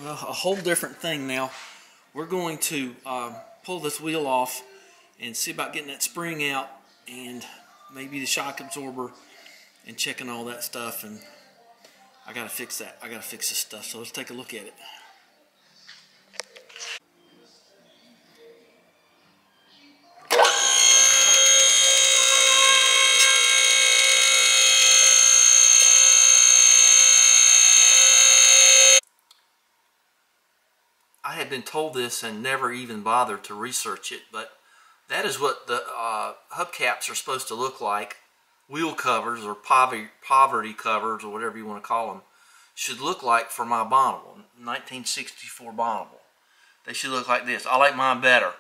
Well, a whole different thing now. We're going to pull this wheel off and see about getting that spring out and maybe the shock absorber and checking all that stuff. And I gotta fix that. I gotta fix this stuff. So let's take a look at it. I had been told this and never even bothered to research it, but that is what the hubcaps are supposed to look like. Wheel covers or poverty covers or whatever you want to call them should look like for my Bonneville, 1964 Bonneville. They should look like this. I like mine better.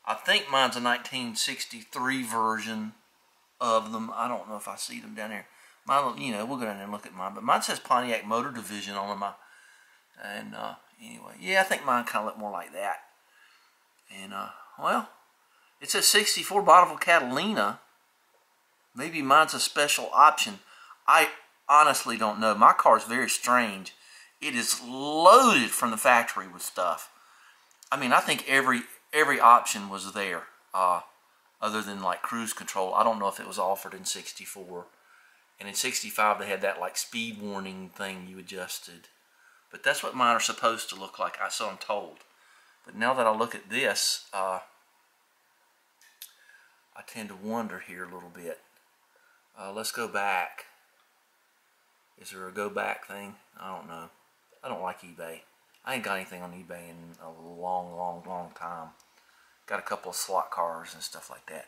I think mine's a 1963 version of them. I don't know if I see them down there. Mine, you know, we'll go down there and look at mine, but mine says Pontiac Motor Division on them. And anyway, yeah, I think mine kind of look more like that. And well, it says 64 Bonneville Catalina. Maybe mine's a special option. I honestly don't know. My car is very strange. It is loaded from the factory with stuff. I mean, I think every option was there, other than like cruise control. I don't know if it was offered in 64. And in 65 they had that like speed warning thing you adjusted. But that's what mine are supposed to look like, so I'm told. But now that I look at this, I tend to wonder here a little bit. Let's go back. Is there a go back thing? I don't know. I don't like eBay. I ain't got anything on eBay in a long time. Got a couple of slot cars and stuff like that.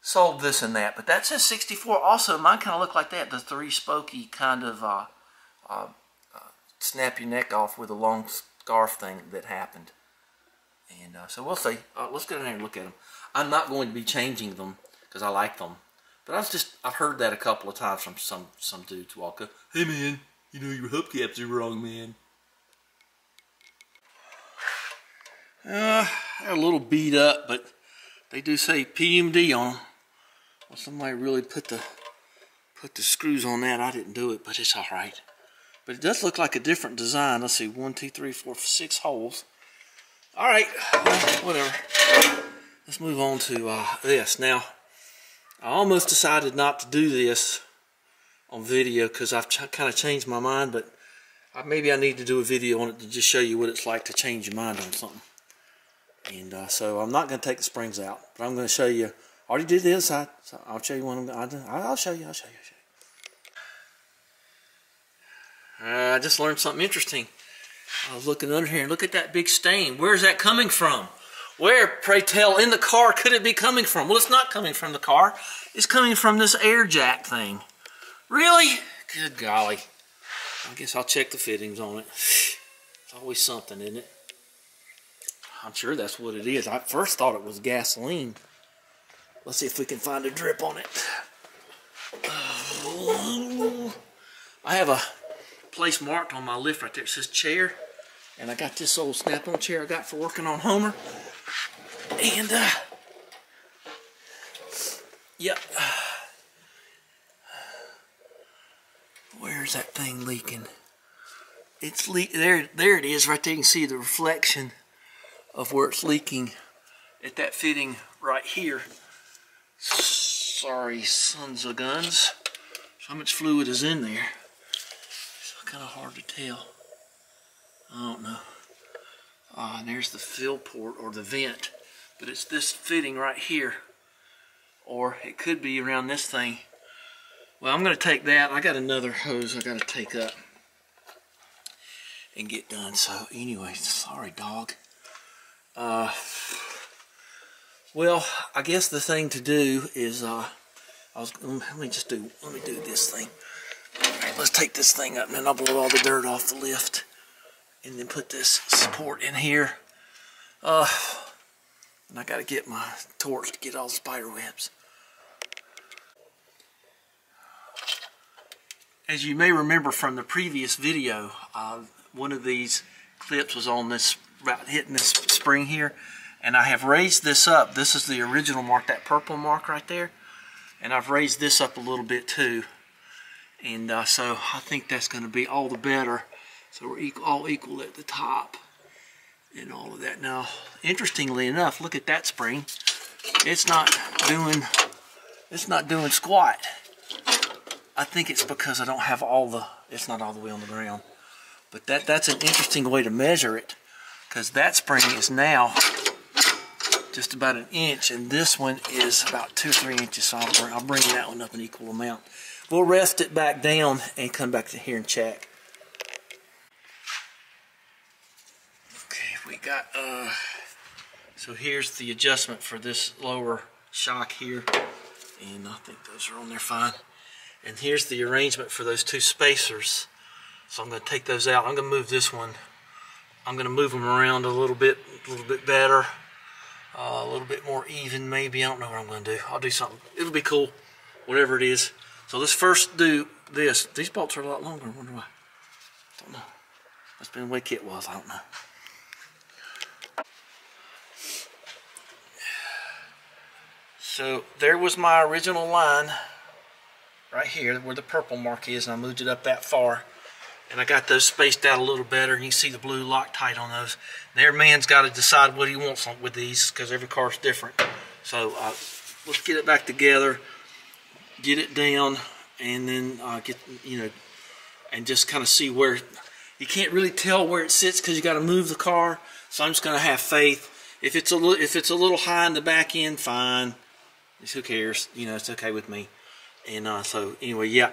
Sold this and that. But that says 64. Also, mine kind of look like that. The three spokey kind of snap your neck off with a long scarf thing that happened. And so we'll see. Let's go down there and look at them. I'm not going to be changing them because I like them. But I've heard that a couple of times from some dudes walk up. Hey man, you know your hubcaps are wrong, man. They're a little beat up, but they do say PMD on them. Well, somebody really put the screws on that. I didn't do it, but it's all right. But it does look like a different design. Let's see, 1, 2, 3, 4, 6 holes. All right, well, whatever. Let's move on to this. Now, I almost decided not to do this on video because I've kind of changed my mind, but maybe I need to do a video on it to just show you what it's like to change your mind on something. And so I'm not going to take the springs out, but I'm going to show you. I already did the other side, so I'll show you one. I'll show you. I just learned something interesting. I was looking under here and look at that big stain. Where's that coming from? Where, pray tell, in the car could it be coming from? Well, it's not coming from the car. It's coming from this air jack thing. Really? Good golly. I guess I'll check the fittings on it. It's always something, isn't it? I'm sure that's what it is. I first thought it was gasoline. Let's see if we can find a drip on it. I have a place marked on my lift right there. It says chair. And I got this old snap-on chair I got for working on Homer. And, yep. Where's that thing leaking? It's there it is right there. You can see the reflection of where it's leaking at that fitting right here. Sorry, sons of guns. So how much fluid is in there? It's kind of hard to tell. I don't know. And there's the fill port or the vent. But it's this fitting right here. Or it could be around this thing. Well, I'm going to take that. I got another hose I got to take up and get done. So anyway, sorry dog. Well, I guess the thing to do is let me do this thing. All right, let's take this thing up and then I'll blow all the dirt off the lift. And then put this support in here. And I got to get my torch to get all the spider webs. As you may remember from the previous video, one of these clips was on this, hitting this spring here. And I have raised this up. This is the original mark, that purple mark right there. And I've raised this up a little bit too. And so I think that's going to be all the better. So we're all equal at the top and all of that. Now, interestingly enough, look at that spring. It's not doing squat. I think it's because I don't have it's not all the way on the ground. But that's an interesting way to measure it, because that spring is now just about an inch, and this one is about 2 or 3 inches. So I'll bring that one up an equal amount. We'll rest it back down and come back to here and check. Okay, we got so here's the adjustment for this lower shock here, and I think those are on there fine. And here's the arrangement for those 2 spacers. So I'm going to take those out. I'm going to move this one. I'm going to move them around a little bit better, a little bit more even maybe. I don't know what I'm going to do. I'll do something. It'll be cool, whatever it is. So let's first do this. These bolts are a lot longer. I wonder why. Don't know. That's been the way kit was. I don't know. So there was my original line right here where the purple mark is, and I moved it up that far. And I got those spaced out a little better, and you can see the blue Loctite on those. And every man's got to decide what he wants with these, because every car's different. So let's get it back together, get it down, and then and just kind of see where. You can't really tell where it sits because you got to move the car. So I'm just going to have faith. If it's a little high in the back end, fine. Who cares? It's okay with me. And so anyway, yeah,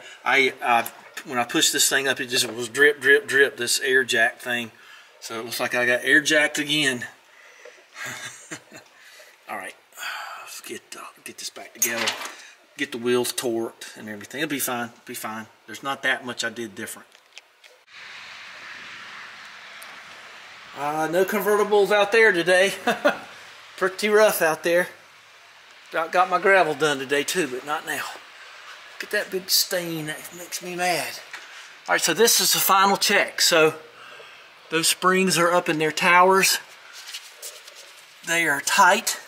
when I pushed this thing up, it just was drip, drip, drip, this air jack thing. So it looks like I got air jacked again. All right, let's get this back together, get the wheels torqued and everything. It'll be fine. It'll be fine. There's not that much I did different. No convertibles out there today. Pretty rough out there. Got my gravel done today too, but not now. Look at that big stain. That makes me mad. All right, so this is the final check. So those springs are up in their towers. They are tight.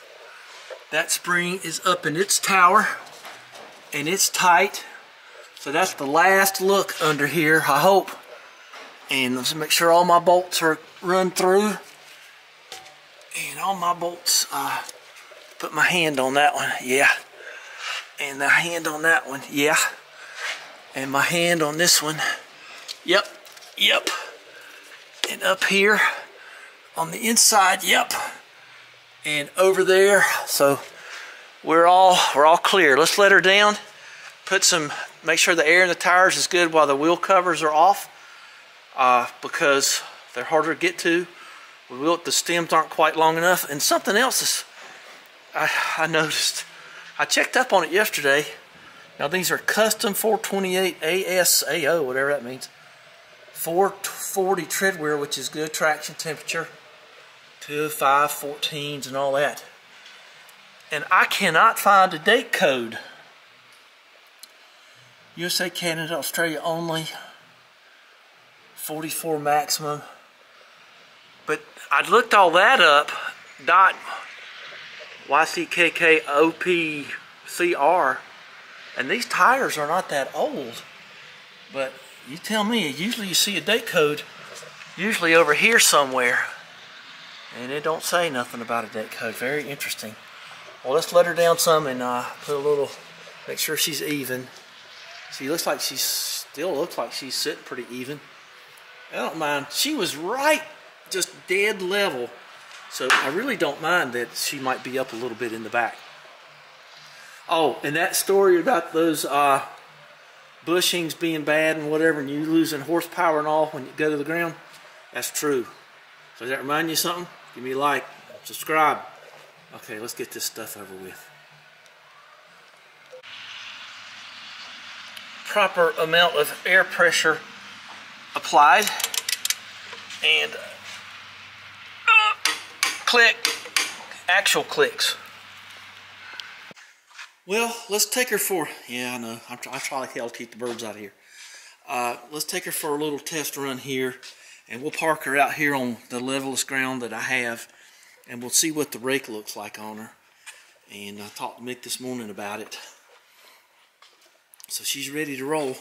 That spring is up in its tower, and it's tight. So that's the last look under here, I hope. And let's make sure all my bolts are run through. And all my bolts, put my hand on that one, yeah. And the hand on that one, yeah. And my hand on this one, yep, yep. And up here on the inside, yep. And over there, so we're all clear. Let's let her down. Make sure the air in the tires is good while the wheel covers are off, because they're harder to get to. The stems aren't quite long enough. And something else I noticed. I checked up on it yesterday. Now these are custom 428 ASAO, whatever that means. 440 tread wear, which is good traction temperature. 205 14s and all that. And I cannot find a date code. USA, Canada, Australia only. 44 maximum. But I looked all that up. YCKKOPCR, and these tires are not that old, but you tell me. Usually you see a date code usually over here somewhere, and it don't say nothing about a date code. Very interesting. Well, let's let her down some and put a little, make sure she's even. She looks like still looks like she's sitting pretty even. I don't mind. She was right, just dead level. So I really don't mind that she might be up a little bit in the back. Oh, and that story about those bushings being bad and whatever, and you losing horsepower and all when you go to the ground, that's true. So does that remind you of something? Give me a like, subscribe. Okay, let's get this stuff over with. Proper amount of air pressure applied, and click, actual clicks. Well, let's take her for, yeah, I know, I try like hell to keep the birds out of here. Let's take her for a little test run here, and we'll park her out here on the levelest ground that I have, and we'll see what the rake looks like on her. And I talked to Mick this morning about it. So she's ready to roll,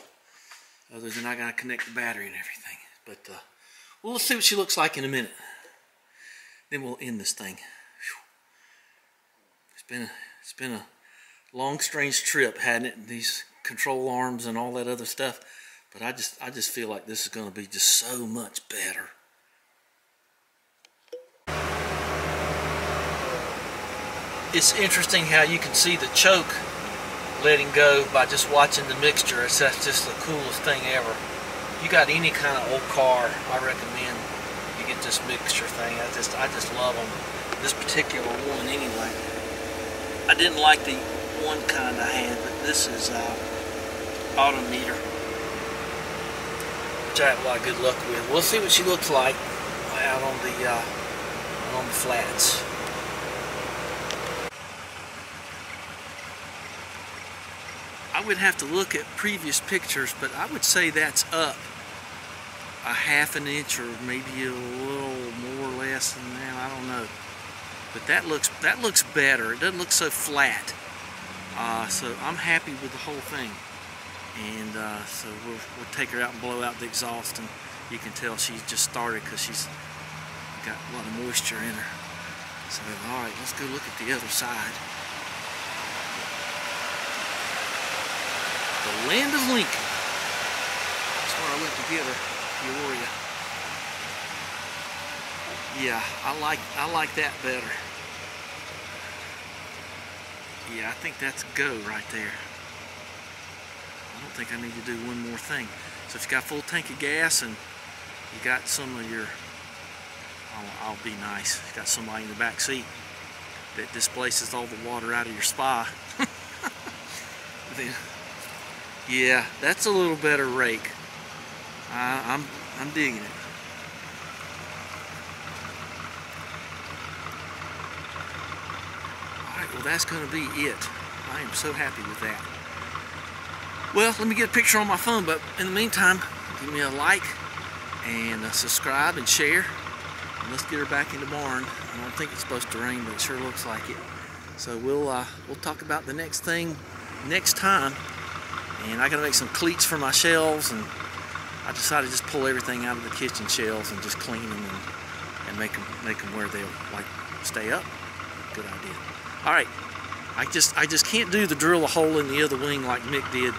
other than I gotta connect the battery and everything. But Well, let's see what she looks like in a minute. Then we'll end this thing. It's been a long, strange trip, hadn't it? These control arms and all that other stuff. But I just feel like this is going to be just so much better. It's interesting how you can see the choke letting go by just watching the mixture. That's just the coolest thing ever. If you got any kind of old car, I recommend you get this mixture thing. I just love them. This particular one anyway. I didn't like the one kind I had, but this is Autometer, which I have a lot of good luck with. We'll see what she looks like out on the flats. I would have to look at previous pictures, but I would say that's up a half an inch or maybe a little more or less than that. I don't know, but that looks better. It doesn't look so flat. So I'm happy with the whole thing, and so we'll take her out and blow out the exhaust, and you can tell she's just started because she's got a lot of moisture in her. So all right, let's go look at the other side. The land of Lincoln. That's where I went to get her, Peoria. Yeah, I like that better. Yeah, I think that's a go right there. I don't think I need to do one more thing. So if you got a full tank of gas and you got some of your, I'll be nice, you got somebody in the back seat that displaces all the water out of your spa. Then, yeah, that's a little better rake. I'm digging it. Alright, well that's going to be it. I am so happy with that. Well, let me get a picture on my phone, but in the meantime, give me a like and subscribe and share. And let's get her back in the barn. I don't think it's supposed to rain, but it sure looks like it. So we'll talk about the next thing next time. And I gotta make some cleats for my shelves, and I decided to just pull everything out of the kitchen shelves and just clean them and make them where they'll like stay up. Good idea. All right, I just can't do the drill a hole in the other wing like Mick did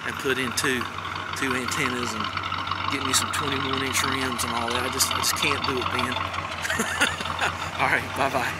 and put in two antennas and get me some 21-inch rims and all that. I just can't do it, Ben. All right, bye bye.